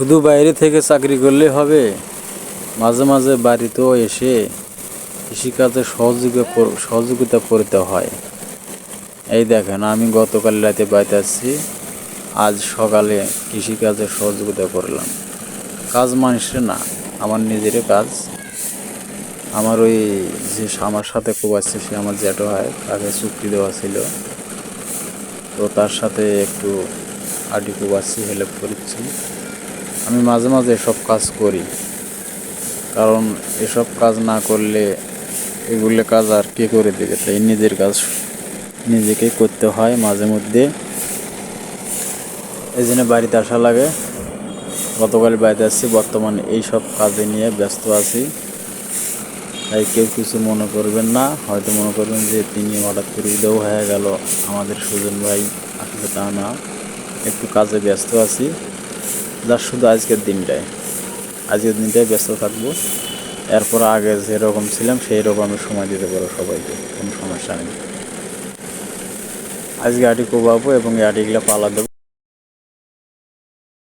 শুধু বাইরে থেকে চাকরি করলে হবে, মাঝে মাঝে বাড়িতেও এসে কৃষিকাজে সহযোগিতা করতে হয়। এই দেখেন, আমি গতকাল রাতে বাড়িতে আসছি, আজ সকালে কৃষিকাজে সহযোগিতা করলাম। কাজ মানুষের না, আমার নিজেরই কাজ। আমার ওই যে আমার সাথে খুব আসছে, সে আমার জ্যাঠো হয়, তাকে চুক্তি দেওয়া ছিল, তো তার সাথে একটু আডি কুবাচ্ছি, হেল্প করছি। আমি মাঝে মাঝে এসব কাজ করি, কারণ এসব কাজ না করলে এগুলো কাজ আর কে করে দেবে, তাই নিজের কাজ নিজেকেই করতে হয় মাঝে মধ্যে। এই জন্য বাড়িতে আসা লাগে। গতকাল বাড়িতে আসছি, বর্তমানে এইসব কাজে নিয়ে ব্যস্ত আছি। তাই কেউ কিছু মনে করবেন না, হয়তো মনে করবেন যে তিনি হঠাৎ করে উধাও হয়ে গেল আমাদের সুজন ভাই। আসলে তা না, একটু কাজে ব্যস্ত আছি, যার শুধু আজকের দিনটায় ব্যস্ত থাকবো। এরপর আগে যেরকম ছিলাম সেই রকমই সময় দিতে পারো সবাইকে, কোনো সমস্যা নেই। আজকে আটি কোবাবো এবং এই আটিগুলো পালা দেবো।